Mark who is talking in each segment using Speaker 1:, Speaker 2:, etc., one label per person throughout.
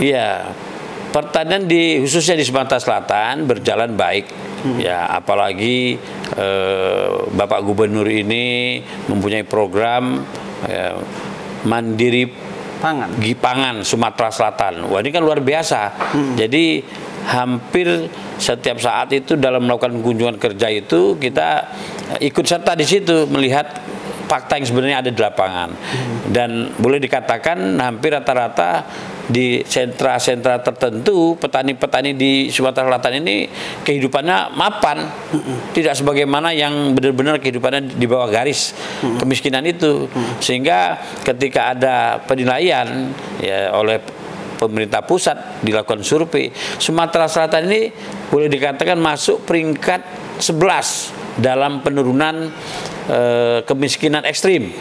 Speaker 1: Iya, pertanian khususnya di Sumatera Selatan berjalan baik. Ya, apalagi Bapak Gubernur ini mempunyai program mandiri pangan Sumatera Selatan. Wah, ini kan luar biasa. Jadi hampir setiap saat itu dalam melakukan kunjungan kerja itu kita ikut serta di situ melihat fakta yang sebenarnya ada di lapangan. Dan boleh dikatakan hampir rata-rata di sentra-sentra tertentu petani-petani di Sumatera Selatan ini kehidupannya mapan, tidak sebagaimana yang benar-benar kehidupannya di bawah garis kemiskinan itu. Sehingga ketika ada penilaian ya oleh pemerintah pusat dilakukan survei, Sumatera Selatan ini boleh dikatakan masuk peringkat 11 dalam penurunan kemiskinan ekstrim.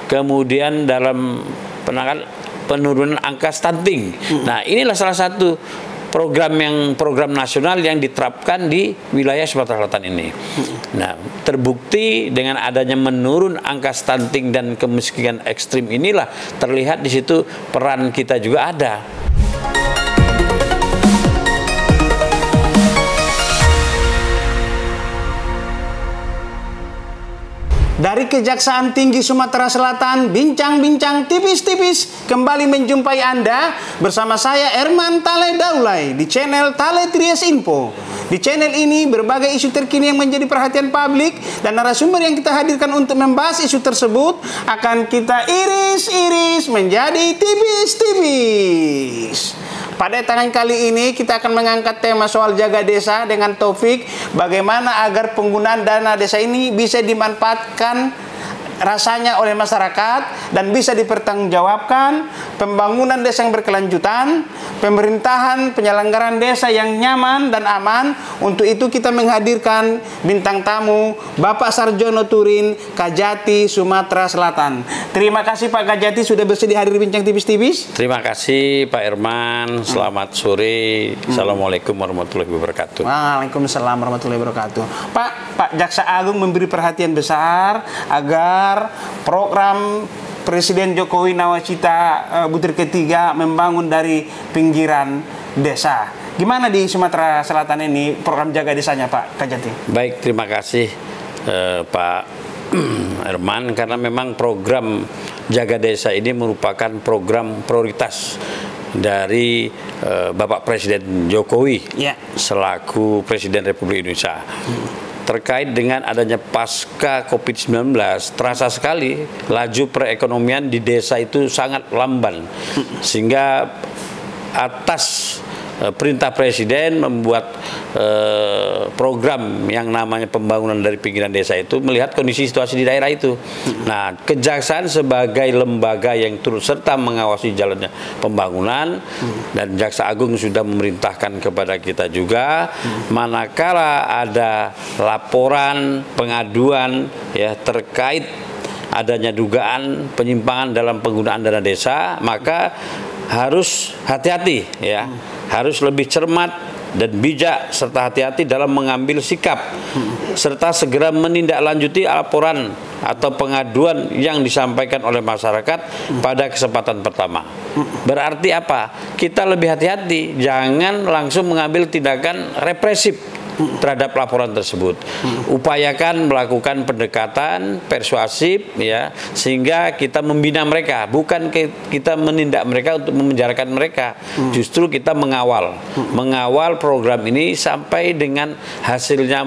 Speaker 1: Kemudian dalam penurunan angka stunting. Nah, inilah salah satu program nasional yang diterapkan di wilayah Sumatera Selatan ini. Nah, terbukti dengan adanya menurun angka stunting dan kemiskinan ekstrim inilah terlihat di situ peran kita juga ada.
Speaker 2: Dari Kejaksaan Tinggi Sumatera Selatan, bincang-bincang tipis-tipis kembali menjumpai Anda bersama saya Erman Tale Daulay di channel Tale Tries Info. Di channel ini berbagai isu terkini yang menjadi perhatian publik dan narasumber yang kita hadirkan untuk membahas isu tersebut akan kita iris-iris menjadi tipis-tipis. Pada tangan kali ini kita akan mengangkat tema soal jaga desa dengan topik bagaimana agar penggunaan dana desa ini bisa dimanfaatkan rasanya oleh masyarakat dan bisa dipertanggungjawabkan, pembangunan desa yang berkelanjutan, pemerintahan penyelenggaraan desa yang nyaman dan aman. Untuk itu kita menghadirkan bintang tamu Bapak Sarjono Turin, Kajati, Sumatera Selatan. Terima kasih Pak Kajati sudah bersedia hadir bincang tipis-tipis.
Speaker 1: Terima kasih Pak Erman, selamat sore. Assalamualaikum warahmatullahi wabarakatuh.
Speaker 2: Waalaikumsalam warahmatullahi wabarakatuh. Pak Jaksa Agung memberi perhatian besar agar program Presiden Jokowi Nawacita butir ketiga membangun dari pinggiran desa. Gimana di Sumatera Selatan ini program jaga desanya Pak Kajati?
Speaker 1: Baik, terima kasih Pak Erman, karena memang program jaga desa ini merupakan program prioritas dari Bapak Presiden Jokowi selaku Presiden Republik Indonesia. Terkait dengan adanya pasca COVID-19, terasa sekali laju perekonomian di desa itu sangat lamban. Sehingga atas perintah Presiden membuat program yang namanya pembangunan dari pinggiran desa itu melihat kondisi situasi di daerah itu. Nah, Kejaksaan sebagai lembaga yang turut serta mengawasi jalannya pembangunan dan Jaksa Agung sudah memerintahkan kepada kita juga manakala ada laporan pengaduan ya terkait adanya dugaan penyimpangan dalam penggunaan dana desa, maka harus hati-hati ya. Harus lebih cermat dan bijak serta hati-hati dalam mengambil sikap serta segera menindaklanjuti laporan atau pengaduan yang disampaikan oleh masyarakat pada kesempatan pertama. Berarti apa? Kita lebih hati-hati, jangan langsung mengambil tindakan represif terhadap laporan tersebut. Upayakan melakukan pendekatan persuasif ya, sehingga kita membina mereka, bukan kita menindak mereka untuk memenjarakan mereka. Justru kita mengawal program ini sampai dengan hasilnya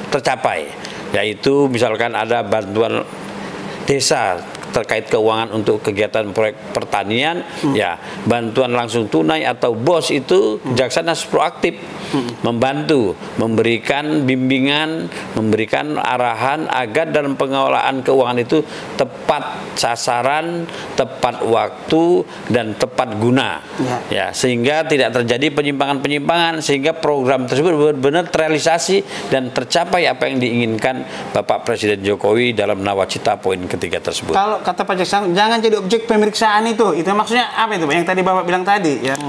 Speaker 1: tercapai, yaitu misalkan ada bantuan desa terkait keuangan untuk kegiatan proyek pertanian, ya bantuan langsung tunai atau BOS itu Kejaksaan harus proaktif membantu, memberikan bimbingan, memberikan arahan agar dalam pengelolaan keuangan itu tepat sasaran, tepat waktu dan tepat guna, ya sehingga tidak terjadi penyimpangan-penyimpangan, sehingga program tersebut benar-benar terrealisasi dan tercapai apa yang diinginkan Bapak Presiden Jokowi dalam nawacita poin ketiga tersebut.
Speaker 2: kata Pak Jaksa, jangan jadi objek pemeriksaan itu maksudnya apa itu Pak? Yang tadi Bapak bilang tadi, yang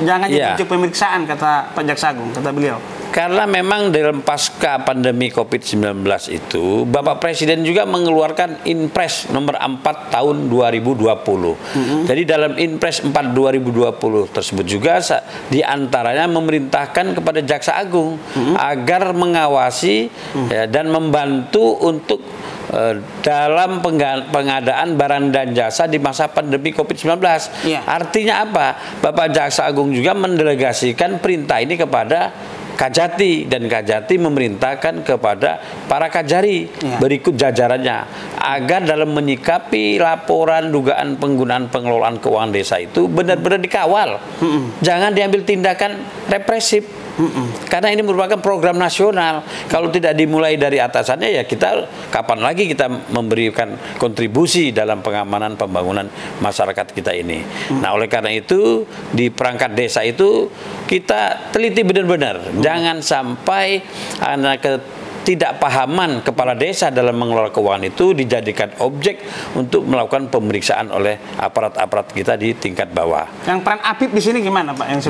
Speaker 2: jangan jadi objek pemeriksaan kata Pak Jaksa Agung, kata beliau.
Speaker 1: Karena memang dalam pasca pandemi COVID-19 itu, Bapak Presiden juga mengeluarkan Inpres nomor 4 tahun 2020. Jadi dalam Inpres 4 2020 tersebut juga diantaranya memerintahkan kepada Jaksa Agung agar mengawasi dan membantu untuk dalam pengadaan barang dan jasa di masa pandemi COVID-19. Artinya apa? Bapak Jaksa Agung juga mendelegasikan perintah ini kepada Kajati, dan Kajati memerintahkan kepada para Kajari berikut jajarannya agar dalam menyikapi laporan dugaan penggunaan pengelolaan keuangan desa itu benar-benar dikawal. Jangan diambil tindakan represif. Karena ini merupakan program nasional. Kalau tidak dimulai dari atasannya, ya kita kapan lagi kita memberikan kontribusi dalam pengamanan pembangunan masyarakat kita ini. Nah, oleh karena itu di perangkat desa itu kita teliti benar-benar. Jangan sampai anak ketidakpahaman kepala desa dalam mengelola keuangan itu dijadikan objek untuk melakukan pemeriksaan oleh aparat-aparat kita di tingkat bawah.
Speaker 2: Yang peran APIP di sini gimana Pak?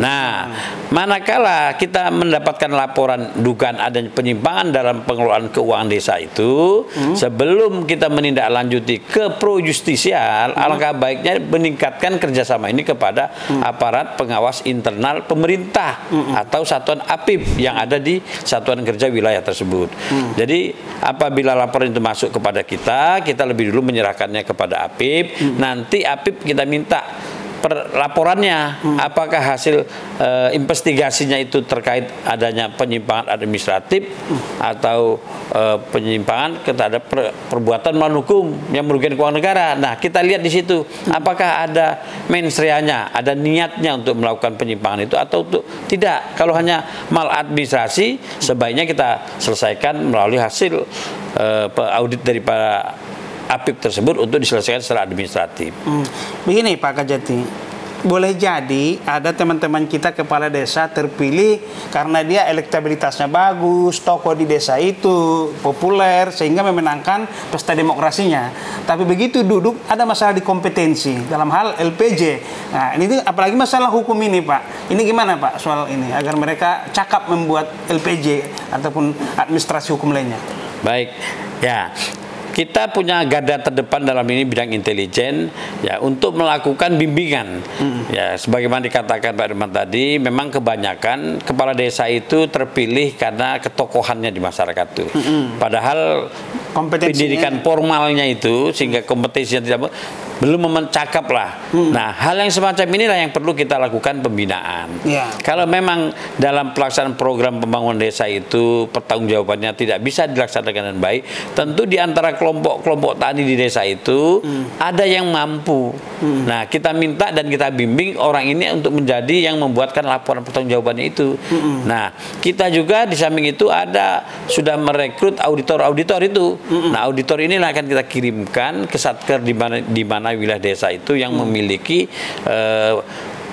Speaker 1: Manakala kita mendapatkan laporan dugaan adanya penyimpangan dalam pengelolaan keuangan desa itu, sebelum kita menindaklanjuti ke pro justisial, alangkah baiknya meningkatkan kerjasama ini kepada aparat pengawas internal pemerintah atau satuan APIP yang ada di satuan kerja wilayah tersebut. Jadi apabila laporan itu masuk kepada kita lebih dulu menyerahkannya kepada APIP. Nanti APIP kita minta laporannya, apakah hasil investigasinya itu terkait adanya penyimpangan administratif atau penyimpangan terhadap perbuatan melawan hukum yang merugikan keuangan negara. Nah, kita lihat di situ apakah ada mens rea-nya, ada niatnya untuk melakukan penyimpangan itu atau tidak. Kalau hanya maladministrasi, sebaiknya kita selesaikan melalui hasil audit dari para APIP tersebut untuk diselesaikan secara administratif.
Speaker 2: Begini Pak Kajati, boleh jadi ada teman-teman kita kepala desa terpilih karena dia elektabilitasnya bagus, tokoh di desa itu populer sehingga memenangkan pesta demokrasinya. Tapi begitu duduk ada masalah di kompetensi dalam hal LPJ. Nah, ini apalagi masalah hukum ini Pak. Ini gimana Pak soal ini agar mereka cakap membuat LPJ ataupun administrasi hukum lainnya?
Speaker 1: Baik, ya. Kita punya garda terdepan dalam ini bidang intelijen ya untuk melakukan bimbingan. Ya, sebagaimana dikatakan Pak Irman tadi, memang kebanyakan kepala desa itu terpilih karena ketokohannya di masyarakat itu. Padahal pendidikan formalnya itu sehingga kompetensinya tidak belum mencakap lah. Nah, hal yang semacam inilah yang perlu kita lakukan pembinaan. Kalau memang dalam pelaksanaan program pembangunan desa itu pertanggungjawabannya tidak bisa dilaksanakan dengan baik, tentu di antara kelompok-kelompok tani di desa itu ada yang mampu. Nah, kita minta dan kita bimbing orang ini untuk menjadi yang membuatkan laporan pertanggungjawabannya itu. Nah, kita juga di samping itu sudah merekrut auditor-auditor itu. Nah, auditor inilah akan kita kirimkan ke Satker di mana wilayah desa itu yang memiliki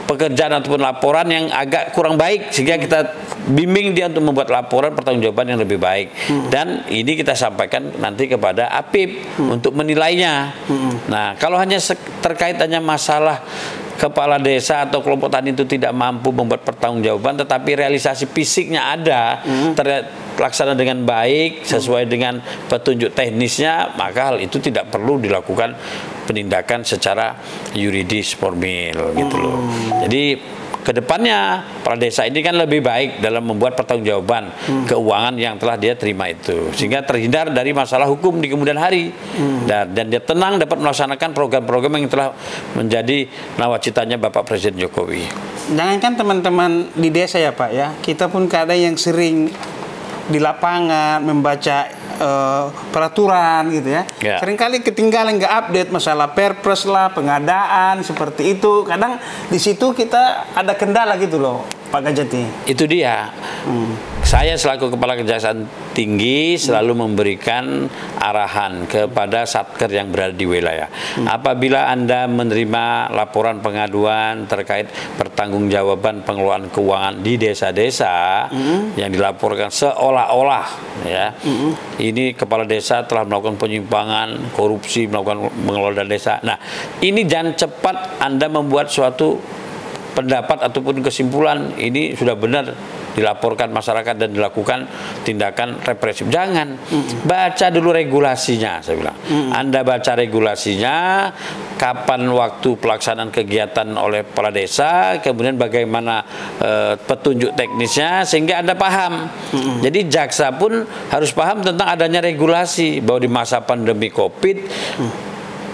Speaker 1: pekerjaan ataupun laporan yang agak kurang baik, sehingga kita bimbing dia untuk membuat laporan pertanggungjawaban yang lebih baik. Dan ini kita sampaikan nanti kepada APIP untuk menilainya. Nah, kalau hanya terkait hanya masalah kepala desa atau kelompok tani itu tidak mampu membuat pertanggungjawaban, tetapi realisasi fisiknya ada, terlaksana dengan baik sesuai dengan petunjuk teknisnya, maka hal itu tidak perlu dilakukan penindakan secara yuridis formil gitu loh. Jadi kedepannya para desa ini kan lebih baik dalam membuat pertanggungjawaban keuangan yang telah dia terima itu, sehingga terhindar dari masalah hukum di kemudian hari, dan dia tenang dapat melaksanakan program-program yang telah menjadi nawacitanya Bapak Presiden Jokowi.
Speaker 2: Jangankan teman-teman di desa ya Pak ya, kita pun kadang yang sering di lapangan membaca peraturan gitu ya. Seringkali ketinggalan nggak update masalah perpres lah, pengadaan seperti itu. Kadang di situ kita ada kendala gitu loh Pak Kajati.
Speaker 1: Itu dia. Saya selaku Kepala Kejaksaan Tinggi selalu memberikan arahan kepada satker yang berada di wilayah. Apabila Anda menerima laporan pengaduan terkait pertanggungjawaban pengelolaan keuangan di desa-desa yang dilaporkan seolah-olah ya, ini kepala desa telah melakukan penyimpangan, korupsi, melakukan pengelolaan desa. Nah, ini jangan cepat Anda membuat suatu pendapat ataupun kesimpulan ini sudah benar dilaporkan masyarakat dan dilakukan tindakan represif. Jangan. Baca dulu regulasinya, saya bilang. Anda baca regulasinya, kapan waktu pelaksanaan kegiatan oleh kepala desa, kemudian bagaimana petunjuk teknisnya, sehingga Anda paham. Jadi jaksa pun harus paham tentang adanya regulasi, bahwa di masa pandemi COVID,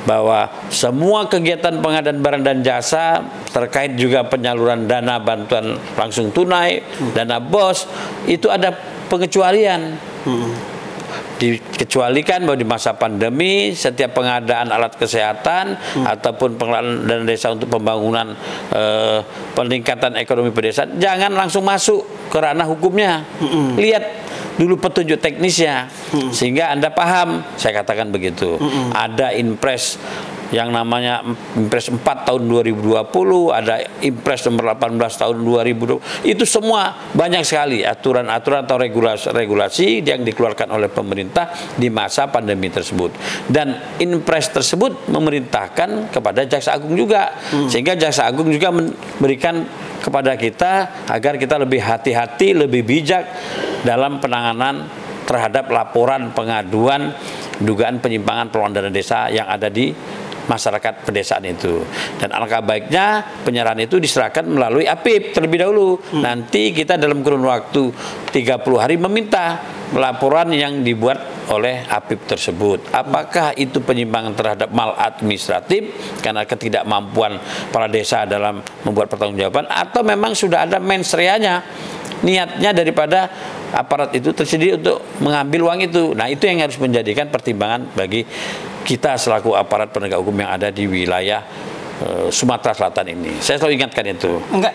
Speaker 1: bahwa semua kegiatan pengadaan barang dan jasa terkait juga penyaluran dana bantuan langsung tunai, dana BOS, itu ada pengecualian. Dikecualikan bahwa di masa pandemi setiap pengadaan alat kesehatan ataupun pengelolaan dana desa untuk pembangunan peningkatan ekonomi pedesaan jangan langsung masuk ke ranah hukumnya. Lihat dulu petunjuk teknisnya sehingga Anda paham. Saya katakan begitu. Ada Inpres yang namanya Inpres 4 tahun 2020, ada Inpres nomor 18 tahun 2020. Itu semua banyak sekali aturan-aturan atau regulasi yang dikeluarkan oleh pemerintah di masa pandemi tersebut. Dan Inpres tersebut memerintahkan kepada Jaksa Agung juga. Sehingga Jaksa Agung juga memberikan kepada kita agar kita lebih hati-hati, lebih bijak dalam penanganan terhadap laporan pengaduan dugaan penyimpangan pengelolaan dana desa yang ada di masyarakat pedesaan itu. Dan alangkah baiknya penyerahan itu diserahkan melalui APIP terlebih dahulu. Nanti kita dalam kurun waktu 30 hari meminta laporan yang dibuat oleh APIP tersebut. Apakah itu penyimpangan terhadap maladministratif karena ketidakmampuan kepala desa dalam membuat pertanggungjawaban, atau memang sudah ada mens reanya, niatnya daripada aparat itu tersedia untuk mengambil uang itu. Nah, itu yang harus menjadikan pertimbangan bagi kita selaku aparat penegak hukum yang ada di wilayah Sumatera Selatan ini. Saya selalu ingatkan itu.
Speaker 2: Enggak,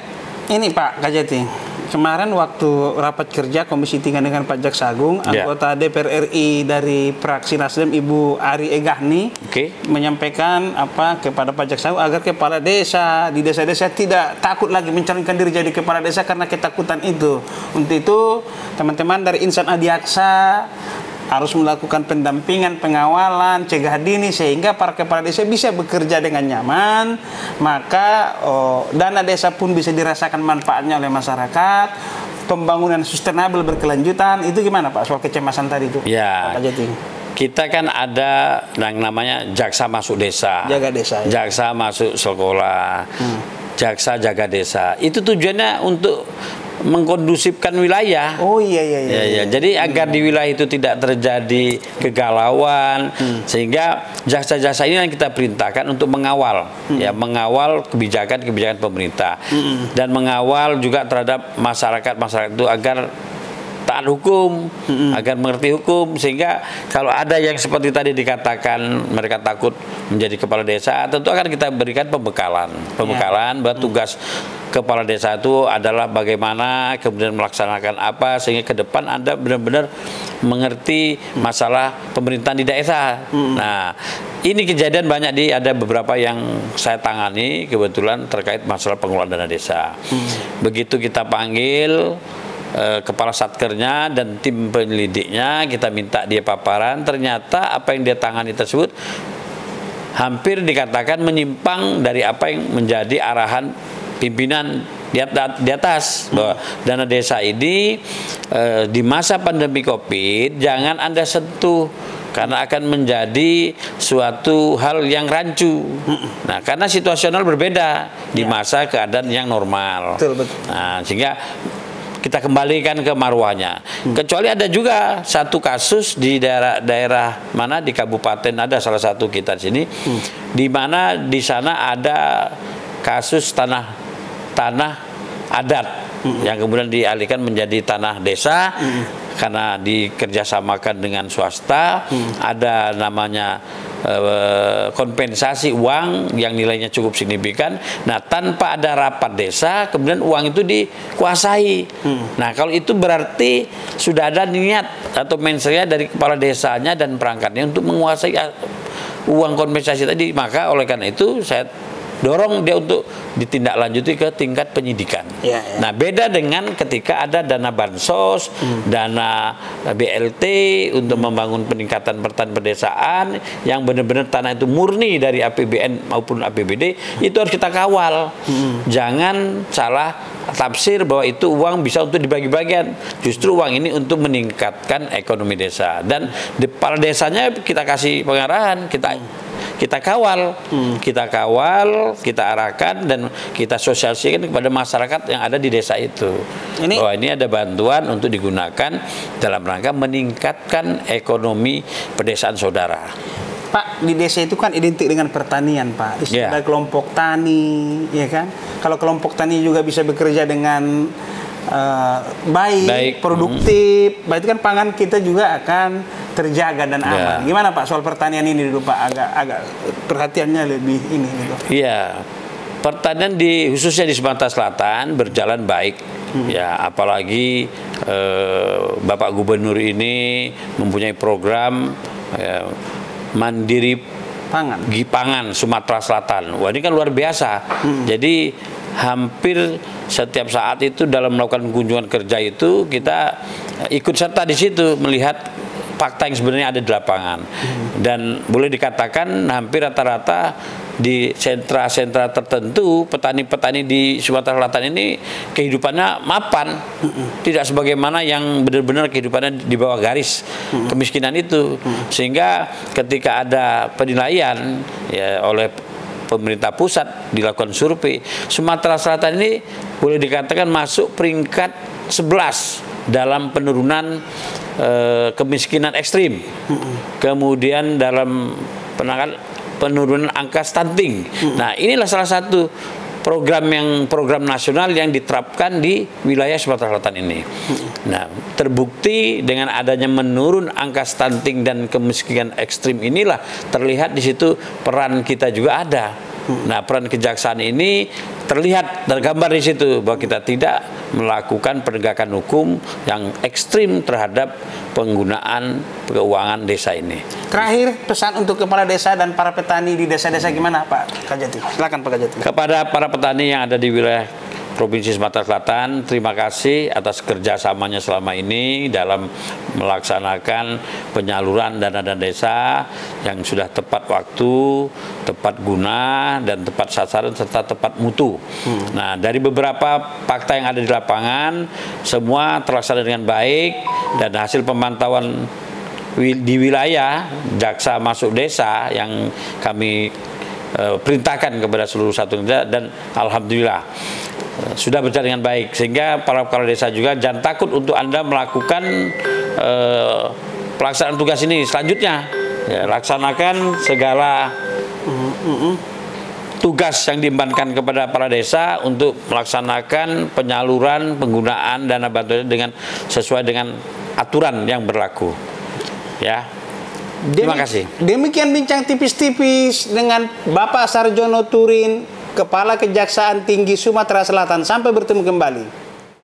Speaker 2: ini Pak Kajati, kemarin waktu rapat kerja Komisi 3 dengan Pak Jaksa Agung, anggota DPR RI dari fraksi Nasdem Ibu Ari Egahni menyampaikan kepada Pak Jaksa Agung agar kepala desa di desa-desa tidak takut lagi mencalonkan diri jadi kepala desa karena ketakutan itu. Untuk itu teman-teman dari Insan Adiaksa harus melakukan pendampingan, pengawalan, cegah dini sehingga para kepala desa bisa bekerja dengan nyaman, maka dana desa pun bisa dirasakan manfaatnya oleh masyarakat, pembangunan sustainable berkelanjutan. Itu gimana Pak soal kecemasan tadi itu?
Speaker 1: Ya, kita kan ada yang namanya jaksa masuk desa,
Speaker 2: jaga desa, ya?
Speaker 1: Jaksa masuk sekolah, jaksa jaga desa. Itu tujuannya untuk mengkondusifkan wilayah.
Speaker 2: Oh iya.
Speaker 1: Jadi agar di wilayah itu tidak terjadi kegalauan, sehingga jaksa-jaksa ini yang kita perintahkan untuk mengawal, ya, mengawal kebijakan-kebijakan pemerintah dan mengawal juga terhadap masyarakat itu agar taat hukum, agar mengerti hukum, sehingga kalau ada yang seperti tadi dikatakan mereka takut menjadi kepala desa, tentu akan kita berikan pembekalan bahwa tugas kepala desa itu adalah bagaimana kemudian melaksanakan apa sehingga ke depan Anda benar-benar mengerti masalah pemerintahan di desa. Nah, ini kejadian banyak ada beberapa yang saya tangani kebetulan terkait masalah pengelolaan dana desa. Begitu kita panggil kepala satkernya dan tim penyelidiknya, kita minta dia paparan, ternyata apa yang dia tangani tersebut hampir dikatakan menyimpang dari apa yang menjadi arahan pimpinan di atas, bahwa dana desa ini di masa pandemi COVID jangan Anda sentuh karena akan menjadi suatu hal yang rancu. Nah, karena situasional berbeda di masa keadaan yang normal.
Speaker 2: Betul.
Speaker 1: Nah, sehingga kita kembalikan ke marwahnya. Kecuali ada juga satu kasus di daerah mana di kabupaten, ada salah satu kita di sini, di mana di sana ada kasus tanah adat yang kemudian dialihkan menjadi tanah desa karena dikerjasamakan dengan swasta. Ada namanya kompensasi uang yang nilainya cukup signifikan. Nah, tanpa ada rapat desa, kemudian uang itu dikuasai. Nah, kalau itu berarti sudah ada niat atau mensreanya dari kepala desanya dan perangkatnya untuk menguasai uang kompensasi tadi. Maka oleh karena itu saya dorong dia untuk ditindaklanjuti ke tingkat penyidikan. Nah, beda dengan ketika ada dana bansos, dana BLT untuk membangun peningkatan pertanian pedesaan yang benar-benar tanah itu murni dari APBN maupun APBD, itu harus kita kawal. Jangan salah tafsir bahwa itu uang bisa untuk dibagi-bagian. Justru uang ini untuk meningkatkan ekonomi desa. Dan di kepala desanya kita kasih pengarahan, kita kawal, kita arahkan dan kita sosialisasikan kepada masyarakat yang ada di desa itu. Bahwa ini ada bantuan untuk digunakan dalam rangka meningkatkan ekonomi pedesaan saudara.
Speaker 2: Pak, di desa itu kan identik dengan pertanian, Pak. Istilah kelompok tani, ya kan? Kalau kelompok tani juga bisa bekerja dengan baik, produktif, berarti kan pangan kita juga akan terjaga dan aman. Gimana Pak soal pertanian ini dulu Pak? Agak perhatiannya lebih ini gitu.
Speaker 1: Iya, pertanian khususnya di Sumatera Selatan berjalan baik. Ya, apalagi Bapak Gubernur ini mempunyai program mandiri pangan Sumatera Selatan. Wah, ini kan luar biasa. Jadi hampir setiap saat itu dalam melakukan kunjungan kerja itu kita ikut serta di situ melihat fakta yang sebenarnya ada di lapangan. Dan boleh dikatakan hampir rata-rata di sentra-sentra tertentu petani-petani di Sumatera Selatan ini kehidupannya mapan, tidak sebagaimana yang benar-benar kehidupannya di bawah garis kemiskinan itu. Sehingga ketika ada penilaian ya oleh pemerintah pusat dilakukan survei, Sumatera Selatan ini boleh dikatakan masuk peringkat 11 dalam penurunan kemiskinan ekstrim. Kemudian dalam penurunan angka stunting. Nah, inilah salah satu program nasional yang diterapkan di wilayah Sumatera Selatan ini. Nah, terbukti dengan adanya menurun angka stunting dan kemiskinan ekstrim inilah terlihat di situ peran kita juga ada. Nah, peran kejaksaan ini tergambar di situ bahwa kita tidak melakukan penegakan hukum yang ekstrim terhadap penggunaan keuangan desa ini.
Speaker 2: Terakhir, pesan untuk kepala desa dan para petani di desa-desa gimana Pak Kajati? Silakan Pak Kajati.
Speaker 1: Kepada para petani yang ada di wilayah Provinsi Sumatera Selatan, terima kasih atas kerjasamanya selama ini dalam melaksanakan penyaluran dana desa yang sudah tepat waktu, tepat guna, dan tepat sasaran serta tepat mutu. Nah, dari beberapa fakta yang ada di lapangan, semua terlaksana dengan baik dan hasil pemantauan di wilayah jaksa masuk desa yang kami perintahkan kepada seluruh satuan desa, dan alhamdulillah sudah berjalan dengan baik, sehingga para kepala desa juga jangan takut untuk Anda melakukan pelaksanaan tugas ini selanjutnya. Ya, laksanakan segala tugas yang diembankan kepada para desa untuk melaksanakan penyaluran penggunaan dana bantuan dengan sesuai dengan aturan yang berlaku. Ya. Terima kasih.
Speaker 2: Demikian bincang tipis-tipis dengan Bapak Sarjono Turin, Kepala Kejaksaan Tinggi Sumatera Selatan. Sampai bertemu kembali.